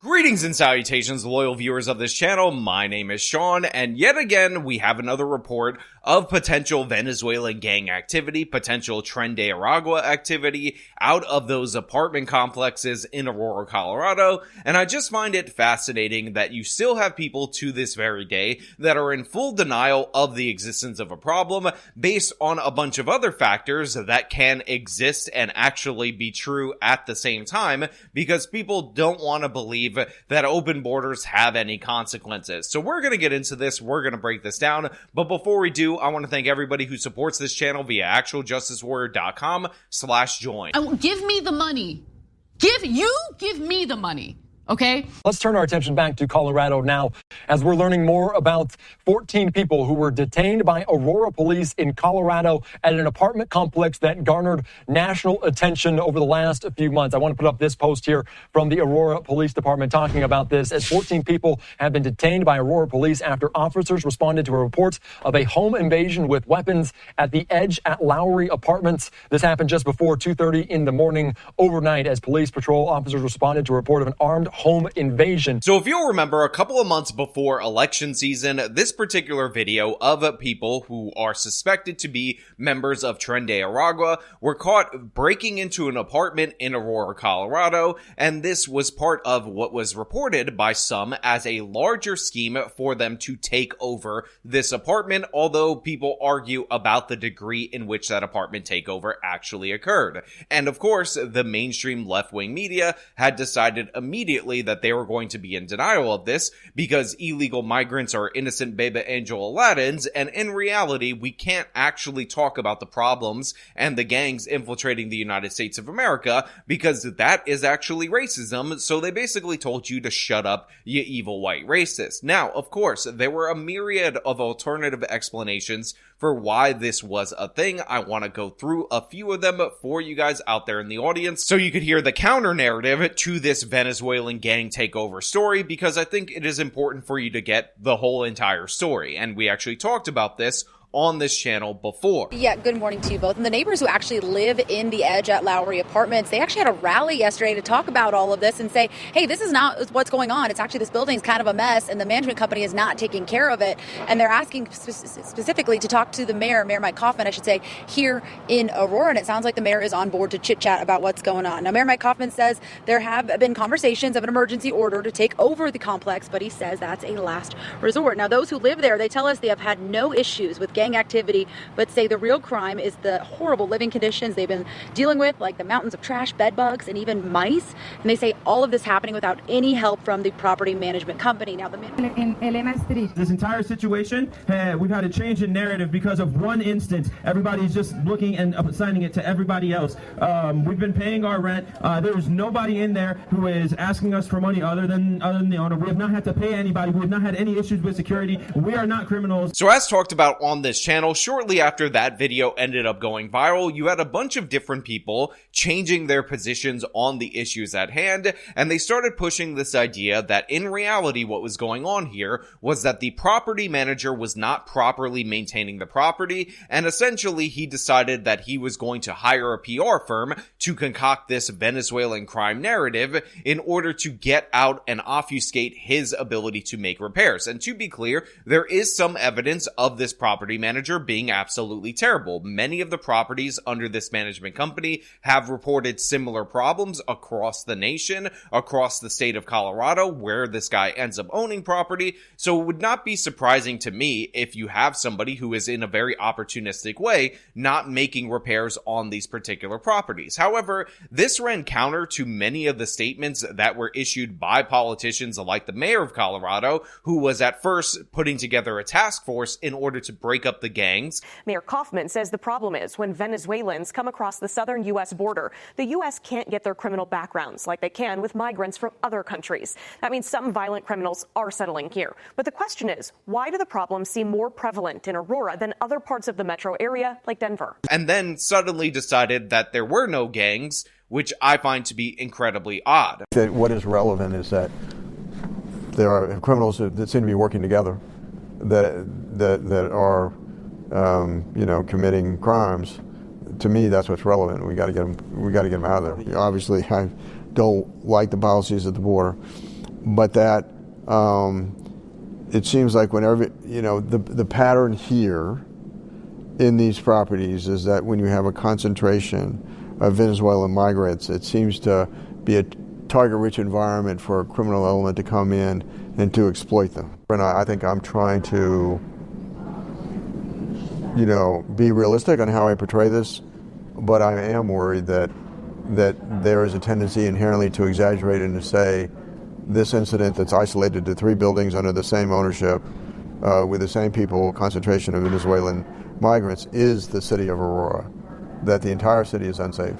Greetings and salutations, loyal viewers of this channel. My name is Sean, and yet again, we have another report of potential Venezuelan gang activity, potential Tren de Aragua activity out of those apartment complexes in Aurora, Colorado. And I just find it fascinating that you still have people to this very day that are in full denial of the existence of a problem based on a bunch of other factors that can exist and actually be true at the same time, because people don't want to believe that open borders have any consequences. So we're going to get into this, we're going to break this down, but before we do, I want to thank everybody who supports this channel via actualjusticewarrior.com/join. Give me the money. Give me the money. Okay. Let's turn our attention back to Colorado now, as we're learning more about 14 people who were detained by Aurora police in Colorado at an apartment complex that garnered national attention over the last few months. I want to put up this post here from the Aurora Police Department talking about this, as 14 people have been detained by Aurora police after officers responded to a report of a home invasion with weapons at the Edge at Lowry Apartments. This happened just before 2:30 in the morning overnight, as police patrol officers responded to a report of an armed home invasion. So if you'll remember, a couple of months before election season, this particular video of people who are suspected to be members of Tren de Aragua were caught breaking into an apartment in Aurora, Colorado, and this was part of what was reported by some as a larger scheme for them to take over this apartment, although people argue about the degree in which that apartment takeover actually occurred. And of course, the mainstream left-wing media had decided immediately that they were going to be in denial of this because illegal migrants are innocent baby angel Aladdins, and in reality, we can't actually talk about the problems and the gangs infiltrating the United States of America because that is actually racism, so they basically told you to shut up, you evil white racist. Now, of course, there were a myriad of alternative explanations for why this was a thing. I want to go through a few of them for you guys out there in the audience so you could hear the counter narrative to this Venezuelan gang takeover story, because I think it is important for you to get the whole entire story. And we actually talked about this on this channel before. Yeah, good morning to you both. And the neighbors who actually live in the Edge at Lowry Apartments, they actually had a rally yesterday to talk about all of this and say, hey, this is not what's going on. It's actually, this building's kind of a mess and the management company is not taking care of it. And they're asking specifically to talk to the Mayor Mike Kaufman, I should say, here in Aurora. And it sounds like the mayor is on board to chit chat about what's going on. Now, Mayor Mike Kaufman says there have been conversations of an emergency order to take over the complex, but he says that's a last resort. Now, those who live there, they tell us they have had no issues with gang activity, but say the real crime is the horrible living conditions they've been dealing with, like the mountains of trash, bed bugs, and even mice. And they say all of this happening without any help from the property management company. Now, this entire situation, we've had a change in narrative because of one instance. Everybody's just looking and assigning it to everybody else. We've been paying our rent. There's nobody in there who is asking us for money other than the owner. We have not had to pay anybody. We have not had any issues with security. We are not criminals. So as talked about on this channel, shortly after that video ended up going viral, you had a bunch of different people changing their positions on the issues at hand, and they started pushing this idea that in reality what was going on here was that the property manager was not properly maintaining the property, and essentially he decided that he was going to hire a PR firm to concoct this Venezuelan crime narrative in order to get out and obfuscate his ability to make repairs. And to be clear, there is some evidence of this property manager being absolutely terrible. Many of the properties under this management company have reported similar problems across the nation, across the state of Colorado, where this guy ends up owning property. So it would not be surprising to me if you have somebody who is in a very opportunistic way not making repairs on these particular properties. However, this ran counter to many of the statements that were issued by politicians like the mayor of Colorado, who was at first putting together a task force in order to break up the gangs. Mayor Kaufman says the problem is when Venezuelans come across the southern U.S. border, the U.S. can't get their criminal backgrounds like they can with migrants from other countries. That means some violent criminals are settling here. But the question is, why do the problems seem more prevalent in Aurora than other parts of the metro area like Denver? And then suddenly decided that there were no gangs, which I find to be incredibly odd. What is relevant is that there are criminals that seem to be working together that are committing crimes. To me, that's what's relevant. We got to get them. We got to get them out of there. Obviously, I don't like the policies at the border, but that it seems like whenever, the pattern here in these properties is that when you have a concentration of Venezuelan migrants, it seems to be a target-rich environment for a criminal element to come in and to exploit them. And I think I'm trying to, be realistic on how I portray this, but I am worried that there is a tendency inherently to exaggerate and to say this incident that's isolated to 3 buildings under the same ownership with the same people, concentration of Venezuelan migrants, is the city of Aurora, that the entire city is unsafe.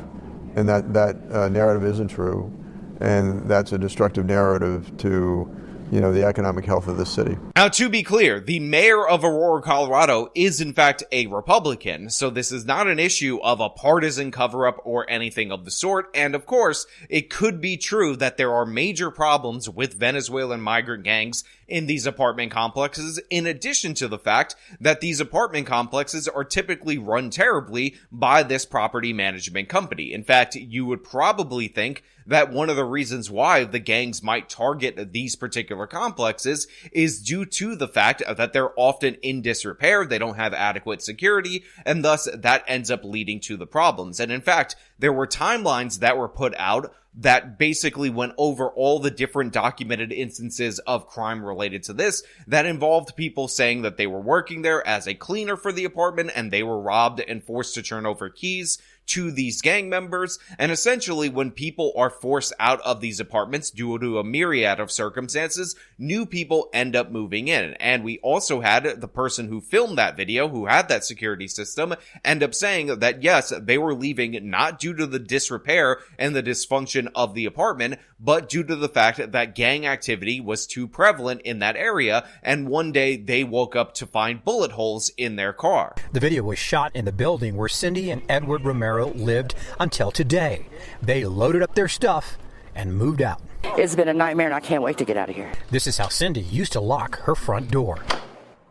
And that narrative isn't true, and that's a destructive narrative to the economic health of the city. Now, to be clear, the mayor of Aurora, Colorado is in fact a Republican, so this is not an issue of a partisan cover-up or anything of the sort, and of course, it could be true that there are major problems with Venezuelan migrant gangs in these apartment complexes, in addition to the fact that these apartment complexes are typically run terribly by this property management company. In fact, you would probably think that one of the reasons why the gangs might target these particular complexes is due to the fact that they're often in disrepair, they don't have adequate security, and thus that ends up leading to the problems. And in fact, there were timelines that were put out that basically went over all the different documented instances of crime related to this that involved people saying that they were working there as a cleaner for the apartment and they were robbed and forced to turn over keys to these gang members. And essentially, when people are forced out of these apartments due to a myriad of circumstances, new people end up moving in. And we also had the person who filmed that video, who had that security system, end up saying that yes, they were leaving not due to the disrepair and the dysfunction of the apartment, but due to the fact that gang activity was too prevalent in that area, and one day they woke up to find bullet holes in their car. The video was shot in the building where Cindy and Edward Romero lived until today. They loaded up their stuff and moved out. It's been a nightmare and I can't wait to get out of here. This is how Cindy used to lock her front door.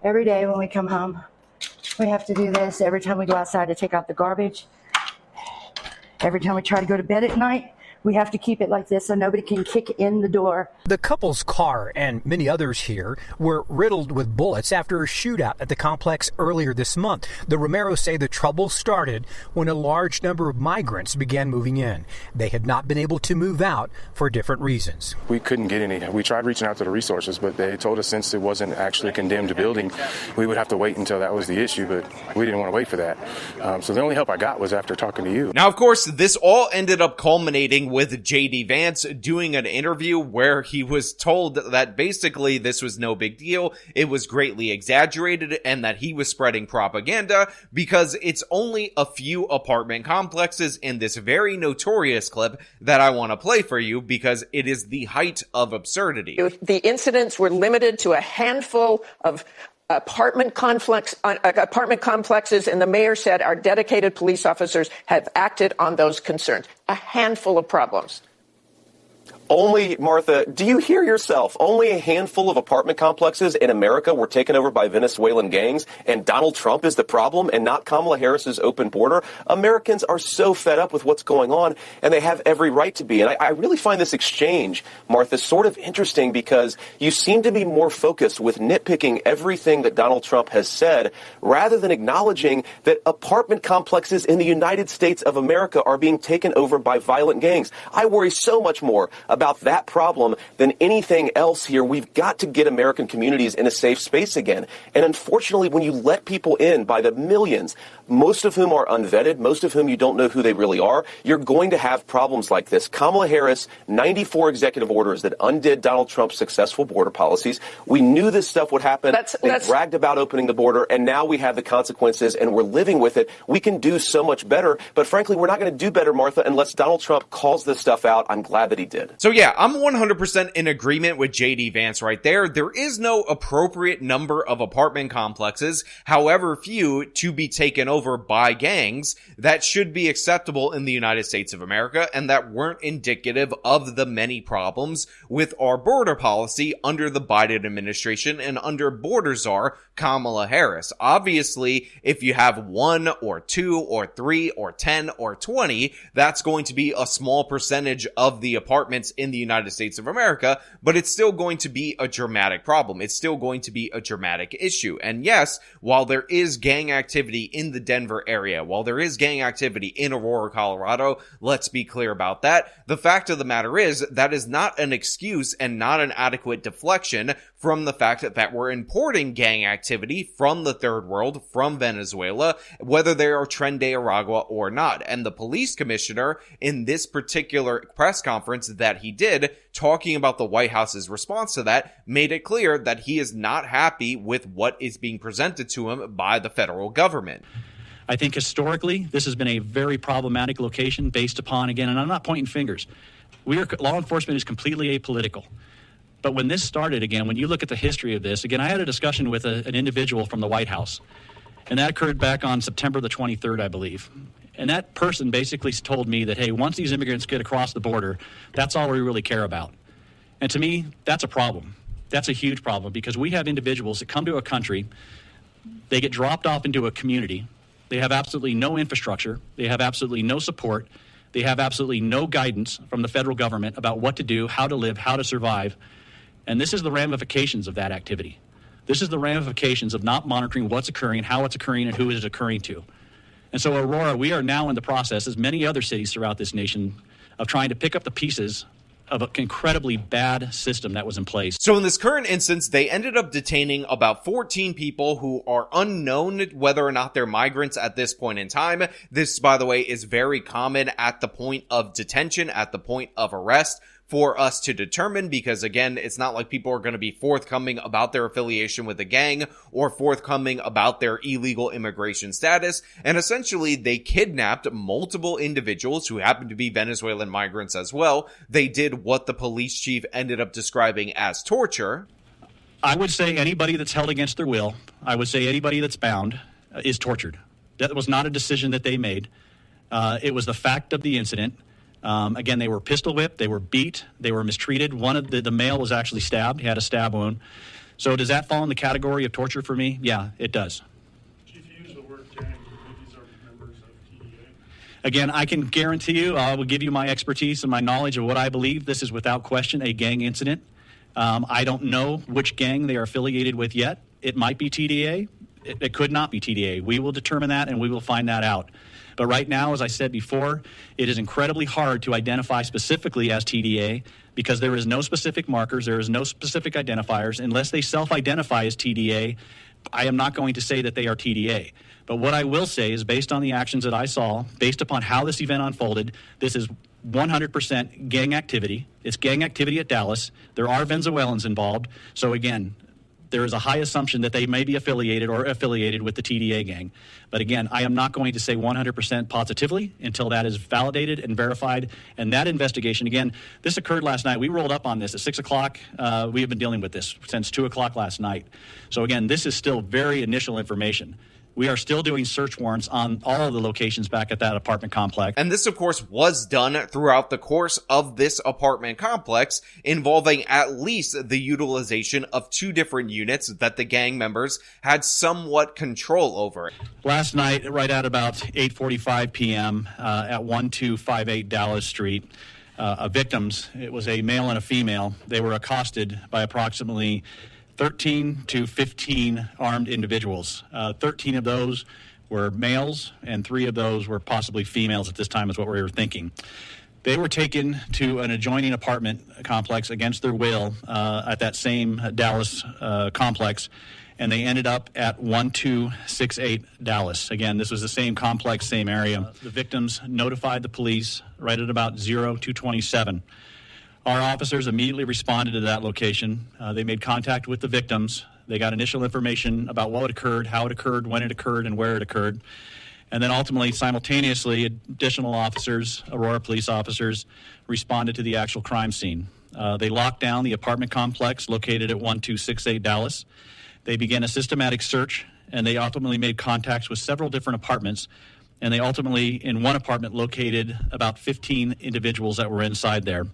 Every day when we come home, we have to do this. Every time we go outside to take out the garbage, every time we try to go to bed at night, we have to keep it like this so nobody can kick in the door. The couple's car and many others here were riddled with bullets after a shootout at the complex earlier this month. The Romeros say the trouble started when a large number of migrants began moving in. They had not been able to move out for different reasons. We couldn't get any. We tried reaching out to the resources, but they told us since it wasn't actually a condemned building, we would have to wait until that was the issue, but we didn't want to wait for that. So the only help I got was after talking to you. Now, of course, this all ended up culminating with J.D. Vance doing an interview where he was told that basically this was no big deal, it was greatly exaggerated, and that he was spreading propaganda because it's only a few apartment complexes in this very notorious clip that I want to play for you because it is the height of absurdity. The incidents were limited to a handful of apartment complexes, and the mayor said our dedicated police officers have acted on those concerns. A handful of problems. Only, Martha, do you hear yourself? Only a handful of apartment complexes in America were taken over by Venezuelan gangs, and Donald Trump is the problem and not Kamala Harris's open border. Americans are so fed up with what's going on, and they have every right to be. And I really find this exchange, Martha, sort of interesting because you seem to be more focused with nitpicking everything that Donald Trump has said rather than acknowledging that apartment complexes in the United States of America are being taken over by violent gangs. I worry so much more about that problem than anything else here. We've got to get American communities in a safe space again. And unfortunately, when you let people in by the millions, most of whom are unvetted, most of whom you don't know who they really are, you're going to have problems like this. Kamala Harris, 94 executive orders that undid Donald Trump's successful border policies. We knew this stuff would happen. They bragged about opening the border, and now we have the consequences, and we're living with it. We can do so much better, but frankly, we're not going to do better, Martha, unless Donald Trump calls this stuff out. I'm glad that he did. So yeah, I'm 100% in agreement with J.D. Vance right there. There is no appropriate number of apartment complexes, however few, to be taken over by gangs that should be acceptable in the United States of America and that weren't indicative of the many problems with our border policy under the Biden administration and under border czar Kamala Harris. Obviously, if you have 1 or 2 or 3 or 10 or 20, that's going to be a small percentage of the apartments in the United States of America, but it's still going to be a dramatic problem. It's still going to be a dramatic issue. And yes, while there is gang activity in the Denver area, while there is gang activity in Aurora, Colorado, let's be clear about that. The fact of the matter is that is not an excuse and not an adequate deflection from the fact that we're importing gang activity from the third world, from Venezuela, whether they are Tren de Aragua or not. And the police commissioner in this particular press conference that he did, talking about the White House's response to that, made it clear that he is not happy with what is being presented to him by the federal government. I think historically, this has been a very problematic location based upon, again, and I'm not pointing fingers. Law enforcement is completely apolitical. But when this started, again, when you look at the history of this, again, I had a discussion with an individual from the White House, and that occurred back on September the 23rd, I believe. And that person basically told me that, hey, once these immigrants get across the border, that's all we really care about. And to me, that's a problem. That's a huge problem, because we have individuals that come to a country, they get dropped off into a community, they have absolutely no infrastructure, they have absolutely no support, they have absolutely no guidance from the federal government about what to do, how to live, how to survive. And this is the ramifications of that activity. This is the ramifications of not monitoring what's occurring, how it's occurring, and who it is occurring to. And so, Aurora, we are now in the process, as many other cities throughout this nation, of trying to pick up the pieces of an incredibly bad system that was in place. So in this current instance, they ended up detaining about 14 people who are unknown whether or not they're migrants at this point in time. This, by the way, is very common at the point of detention, at the point of arrest, for us to determine, because again, it's not like people are going to be forthcoming about their affiliation with a gang or forthcoming about their illegal immigration status. And essentially, they kidnapped multiple individuals who happen to be Venezuelan migrants as well. They did what the police chief ended up describing as torture. I would say anybody that's held against their will, I would say anybody that's bound is tortured. That was not a decision that they made. It was the fact of the incident. Again, they were pistol whipped, they were beat, they were mistreated. One of the male was actually stabbed. He had a stab wound. So does that fall in the category of torture for me? Yeah, it does. Chief, you used the word gang. These are members of TDA. Again, I can guarantee you, I will give you my expertise and my knowledge of what I believe. This is without question a gang incident. I don't know which gang they are affiliated with yet. It might be TDA. It could not be TDA. We will determine that, and we will find that out. But right now, as I said before, it is incredibly hard to identify specifically as TDA because there is no specific markers, there is no specific identifiers. Unless they self-identify as TDA, I am not going to say that they are TDA. But what I will say is, based on the actions that I saw, based upon how this event unfolded, this is 100% gang activity. It's gang activity at Dallas. There are Venezuelans involved. So again, there is a high assumption that they may be affiliated with the TDA gang. But again, I am not going to say 100% positively until that is validated and verified. And that investigation, again, this occurred last night. We rolled up on this at 6 o'clock. We have been dealing with this since 2 o'clock last night. So again, this is still very initial information. We are still doing search warrants on all of the locations back at that apartment complex. And this, of course, was done throughout the course of this apartment complex, involving at least the utilization of 2 different units that the gang members had somewhat control over. Last night, right at about 8:45 p.m. At 1258 Dallas Street, victims, it was a male and a female, they were accosted by approximately 13 to 15 armed individuals. 13 of those were males, and 3 of those were possibly females at this time, is what we were thinking. They were taken to an adjoining apartment complex against their will at that same Dallas complex, and they ended up at 1268 Dallas. Again, this was the same complex, same area. The victims notified the police right at about 0227. Our officers immediately responded to that location. They made contact with the victims. They got initial information about what occurred, how it occurred, when it occurred, and where it occurred. And then ultimately, simultaneously, additional officers, Aurora police officers, responded to the actual crime scene. They locked down the apartment complex located at 1268 Dallas. They began a systematic search, and they ultimately made contacts with several different apartments. And they ultimately, in one apartment, located about 15 individuals that were inside there.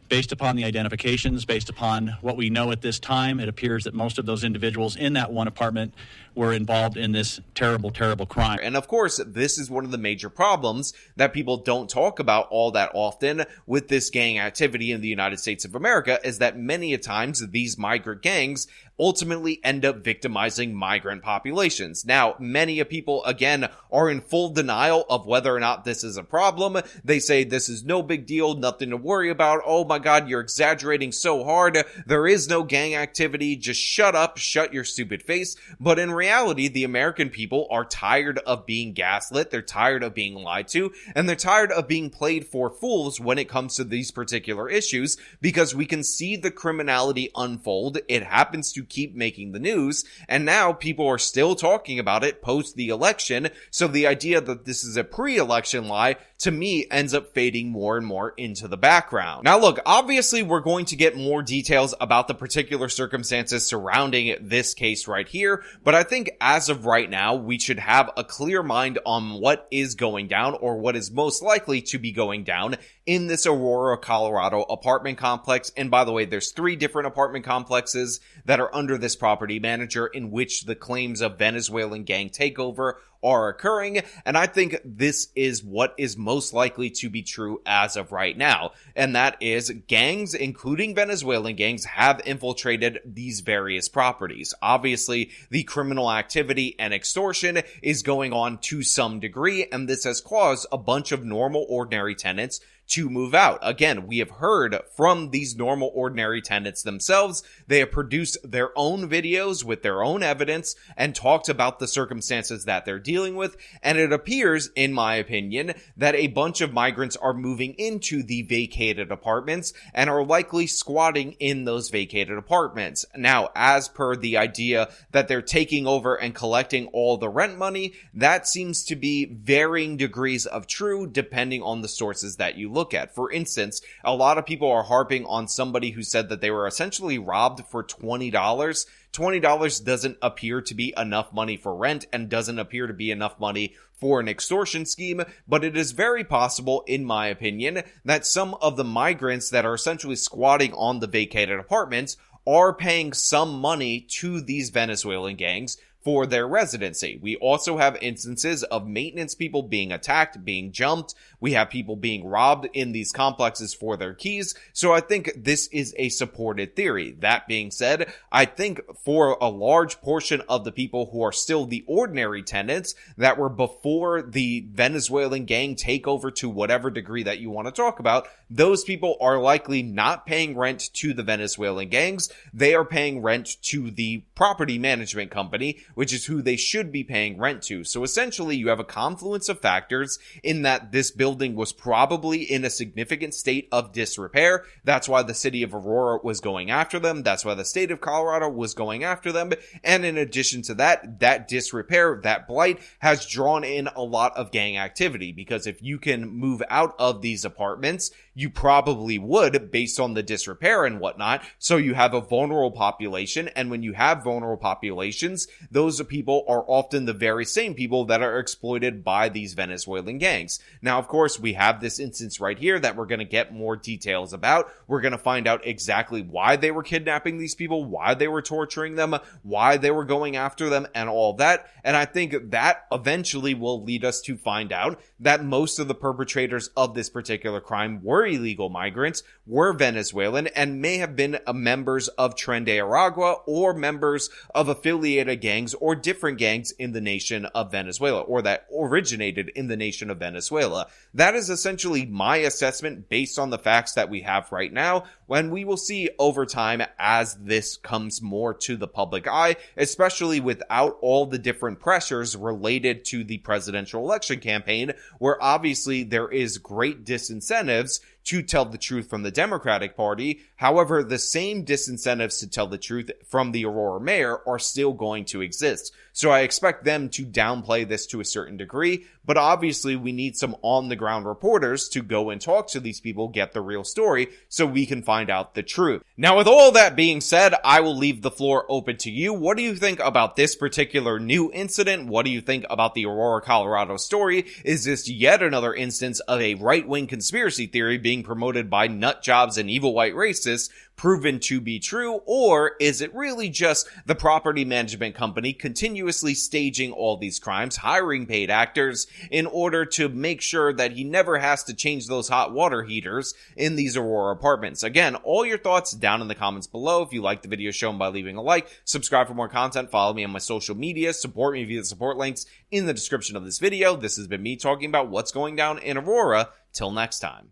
Based upon the identifications, based upon what we know at this time, it appears that most of those individuals in that one apartment were involved in this terrible, terrible crime. And of course, this is one of the major problems that people don't talk about all that often with this gang activity in the United States of America, is that many a times these migrant gangs ultimately end up victimizing migrant populations. Now, many of people, again, are in full denial of whether or not this is a problem. They say this is no big deal, nothing to worry about. Oh my God, you're exaggerating so hard. There is no gang activity. Just shut up, shut your stupid face. But in reality, the American people are tired of being gaslit. They're tired of being lied to, and they're tired of being played for fools when it comes to these particular issues, because we can see the criminality unfold. It happens to keep making the news, and now people are still talking about it post the election. So the idea that this is a pre-election lie, to me, ends up fading more and more into the background. Now look, obviously we're going to get more details about the particular circumstances surrounding this case right here, but I think as of right now, we should have a clear mind on what is going down, or what is most likely to be going down in this Aurora, Colorado apartment complex. And by the way, there's 3 different apartment complexes that are under this property manager in which the claims of Venezuelan gang takeover are occurring, and I think this is what is most likely to be true as of right now, and that is gangs, including Venezuelan gangs, have infiltrated these various properties. Obviously, the criminal activity and extortion is going on to some degree, and this has caused a bunch of normal, ordinary tenants to move out. Again, we have heard from these normal, ordinary tenants themselves. They have produced their own videos with their own evidence and talked about the circumstances that they're dealing with. And it appears, in my opinion, that a bunch of migrants are moving into the vacated apartments and are likely squatting in those vacated apartments. Now, as per the idea that they're taking over and collecting all the rent money, that seems to be varying degrees of true depending on the sources that you look at. For instance, a lot of people are harping on somebody who said that they were essentially robbed for $20. $20 doesn't appear to be enough money for rent and doesn't appear to be enough money for an extortion scheme, but it is very possible, in my opinion, that some of the migrants that are essentially squatting on the vacated apartments are paying some money to these Venezuelan gangs for their residency. We also have instances of maintenance people being attacked, being jumped. We have people being robbed in these complexes for their keys. So I think this is a supported theory. That being said, I think for a large portion of the people who are still the ordinary tenants that were before the Venezuelan gang takeover, to whatever degree that you want to talk about, those people are likely not paying rent to the Venezuelan gangs. They are paying rent to the property management company, which is who they should be paying rent to. So essentially, you have a confluence of factors in that this building was probably in a significant state of disrepair. That's why the city of Aurora was going after them. That's why the state of Colorado was going after them. And in addition to that, that disrepair, that blight, has drawn in a lot of gang activity, because if you can move out of these apartments, you probably would, based on the disrepair and whatnot. So you have a vulnerable population, and when you have vulnerable populations, those people are often the very same people that are exploited by these Venezuelan gangs. Now, of course, we have this instance right here that we're going to get more details about. We're going to find out exactly why they were kidnapping these people, why they were torturing them, why they were going after them, and all that. And I think that eventually will lead us to find out that most of the perpetrators of this particular crime were illegal migrants, were Venezuelan, and may have been members of Tren de Aragua or members of affiliated gangs or different gangs in the nation of Venezuela, or that originated in the nation of Venezuela. That is essentially my assessment based on the facts that we have right now, when we will see over time as this comes more to the public eye, especially without all the different pressures related to the presidential election campaign, where obviously there is great disincentives to tell the truth from the Democratic Party. However, the same disincentives to tell the truth from the Aurora mayor are still going to exist. So I expect them to downplay this to a certain degree, but obviously we need some on-the-ground reporters to go and talk to these people, get the real story, so we can find out the truth. Now, with all that being said, I will leave the floor open to you. What do you think about this particular new incident? What do you think about the Aurora, Colorado story? Is this yet another instance of a right-wing conspiracy theory being being promoted by nut jobs and evil white racists proven to be true, or is it really just the property management company continuously staging all these crimes, hiring paid actors in order to make sure that he never has to change those hot water heaters in these Aurora apartments? Again, all your thoughts down in the comments below. If you like the video, show them by leaving a like, subscribe for more content, follow me on my social media, support me via the support links in the description of this video. This has been me talking about what's going down in Aurora. Till next time.